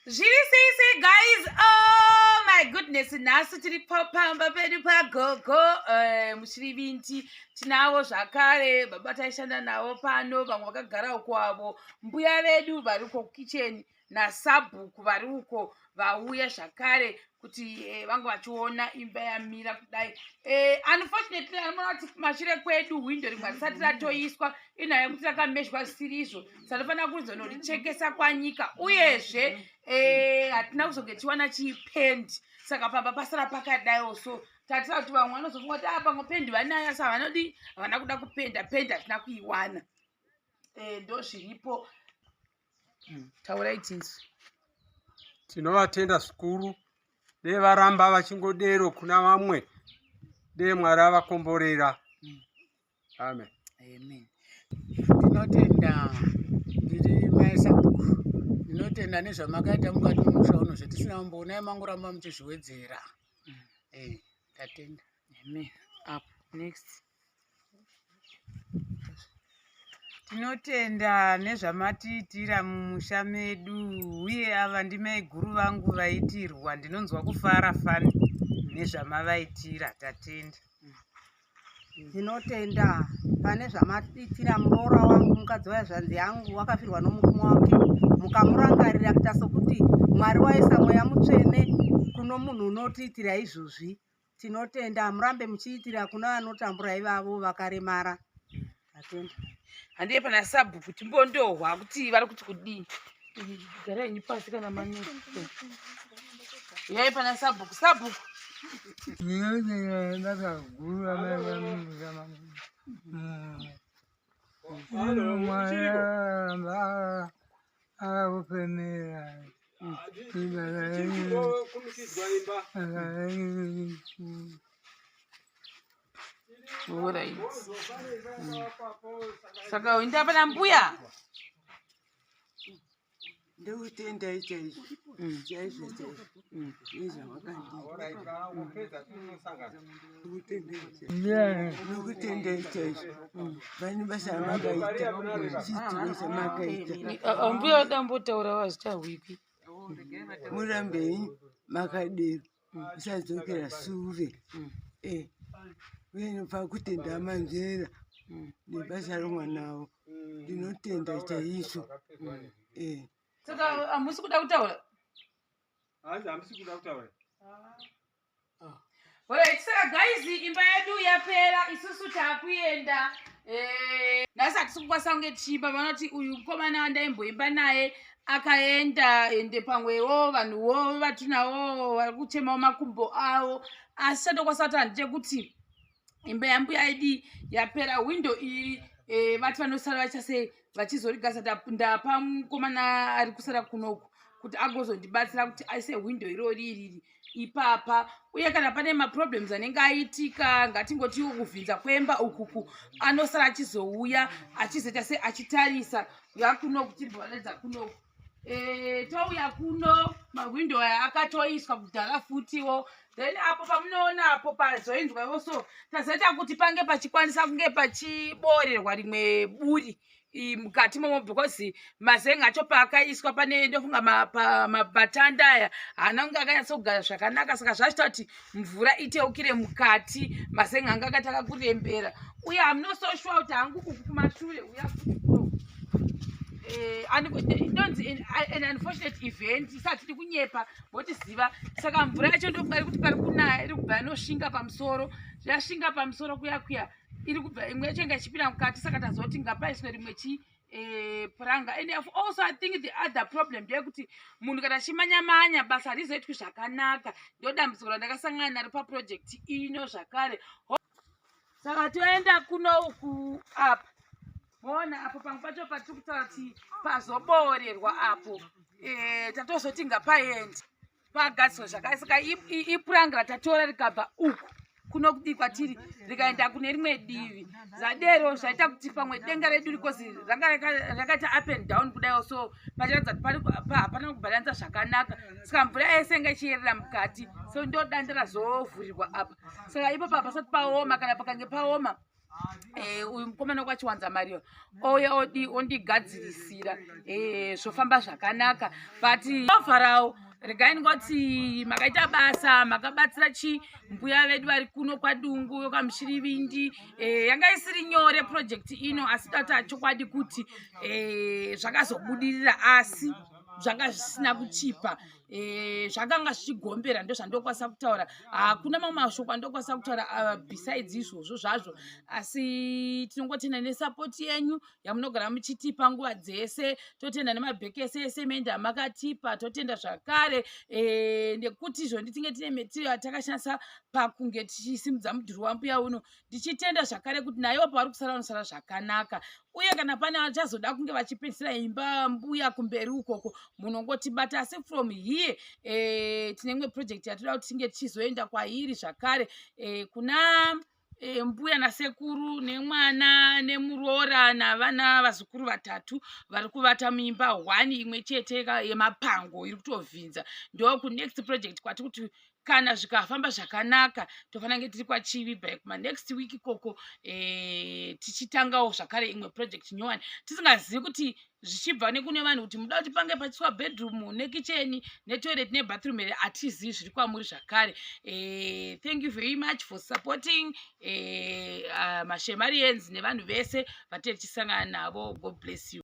Say, guys, oh my goodness, nhasi tiri pamba pedu pagogo muchirivinti tinavo zvakare baba taishanda navo pano vamwe vakagara kwavo mbuya vedu vari uko kukicheni nasabhuku vari uko vauya zvakare kuti vange vachiona imba yamira kudai. Unfortunately anoona kuti mashure kwedu hwindo rimwe risati ratoiswa inhaya yekuti rakamezhwa zvisiri izvo sanofanira kuzonorichekesa kwanyika uyezve hatina kuzonge tiwana chipendi saka pamba pasara pakadaiwo so tatira kuti vamwe vanozofunga kuti pamwe pendi vanayo sa vanodi havana kuda kupenda pendi hatina kuiwana. Ndo zviripo. Taurai tinsu. Tinovatenda zvikuru nevaramba vachingodero kuna vamwe Mwari avakomborera. Amen. Amen. Tinotenda ndiri maisabhuku. Tinotenda nezvamakaita mukati memusha uno zvetisina kumboona mangoramba muchizviwedzera. Tatenda. Amen. Up next. Tinotenda nezvamatiitira mumusha medu uye ava ndimai guru vangu vaitirwa ndinonzwa kufara fani nezvamavaitira. Tatenda. Tinotenda pane zvamatiitira muroora wangu mukadzi wazvanzi yangu wakafirwa nomurume wake mukamurangarira kuita sokuti Mwari waisa mweya mutsvene kuno munhu unotiitira izvozvi. Tinotenda murambe muchiitira kuna vanotambura ivavo vakaremara. Tatenda. Handiye pana sabhuku timbondohwa kuti vari kuti kudii. Garai ni pasi kana manesi. Yai pana sabhuku Alright. Saka uenda pana mbuya. Ndokutenda ichaizvo chaizvo nokutenda ichaizvo vane basa makaita chiitiro chamakaita. Mbuya udambotaura wazvichahwikwi. Murambei makadero musadzokera sure. Uye pakutenda manzera nebasa romwanawo ndinotenda chaizvo. Saka hamusi kuda kutaura? Hamisi kuda kutaura. Alright, saka guys, imba yedu yapera isusu takuenda. Nhasi hatisi kukwanisa kunge tichimba vanoti uyu mukomana wandaimboimba naye akaenda ende pamwewo vanhuwo vatinavo vari kuchemawo makumbo avo asi chandokwanisa kuti handechekuti imba yambuya yedu yapera windo iri vati vanosara vachase vachizorigasa ndapa mukomana ari kusara kunoku kuti agozondibatsira kuti aise windo irori iriri ipapa uye kana pane maproblems anenge aitika ngatingotiwo kuvhinza kwemba ukuku anosara achizouya achizoita se achitarisa yakunoku tibvaledza kunoku. Touya kuno mawindo aya akatoiswa kudhara futiwo then apo pamunoona apo pazoinzwawo so tazoita kuti pange pachikwanisa kunge pachiborerwa rimwe buri mukati momo because mazenga acho paakaiswa pane ndofunga mabhatanda aya haana kunge akanyatsogara zvakanaka saka zvachita kuti mvura iteukire mukati mazenga anga akati akakurembera uye hamunososhwa kuti hangu uku kumashure uya inonzi an unfortunate event isati tiri kunyepa motiziva saka mvura yacho ndokudari kuti pari kunaya iri kubva yanoshinga pamusoro yashinga pamusoro kuya iri kubva imwe yacho inga ichipinda mukati saka tazoti ngapaiswe rimwe puranga. And also I think the other problem ndeyekuti munhu kana achimanya basa harizoitwi zvakanaka ndo dambudziko randakasangana naro paproject ino zvakare. Saka toenda kuno uku apa mona apo pamwe pacho patiri kutaura kuti pazoborerwa apo tatozoti ngapaendi pagadzirwa zvakare saka ipuranga ratatora rikabva uku kuno kudii kwatiri rikaenda kune rimwe divi zvadero zvaita kuti pamwe denga redu rikozi rakaita up and down kudaiwo so pachiratidza kuti hapana kubhalansa zvakanaka saka mvura yese inga ichiyerera mukati so ndo danda razovhurirwa apa saka ipo pasati paoma kana pakange paoma uyu mukomana kwachiwanza Mario ouya ondigadzirisira zvofamba zvakanaka but ovharawo regai ndingoti makaita basa makabatsira mbuya vedu vari kuno kwadungu kamushirivindi yanga isiri nyore project ino asi tautaura chokwadi kuti zvakazobudirira asi zvanga zvisina kuchipa zvakanga zvichigombera ndo zvandokwanisa kutaura hakuna mamwe mashoko andokwanisa kutaura besides izvozvo zvazvo asi tinongotenda nesapoti yenyu yamunogara muchitipa nguva dzese totenda nemabhekese ese mende amakatipa totenda zvakare nekuti izvoni tinge tine metirio atakashandisa pakunge tichisimudza mudhuri wambuya uno ndichitenda zvakare kuti naivo pavari kusara vanosara zvakanaka uye kana pane vachazoda kunge vachipedzisira imba mbuya kumberi ukoko munongotibata asi from here tine imwe project yatoda kuti tinge tichizoenda kwairi zvakare kuna mbuya nasekuru nemwana nemuroora navana vazukuru 3 vari kuvata muimba 1 imwe chete yemapango iri kutovhinza ndo kunext project kwati kuti kana zvikafamba zvakanaka tofanira kunge tiri kwachivi by kumanext week ikoko tichitangawo zvakare imwe project nyowani tisingazivi kuti zvichibva nekune vanhu kuti muda kuti pange pachiswa bedroom nekicheni netoilet nebathroom here hatizivi zviri kwamuri zvakare thank you very much for supporting mashemarians nevanhu vese vatiri tichisangana navo. God bless you.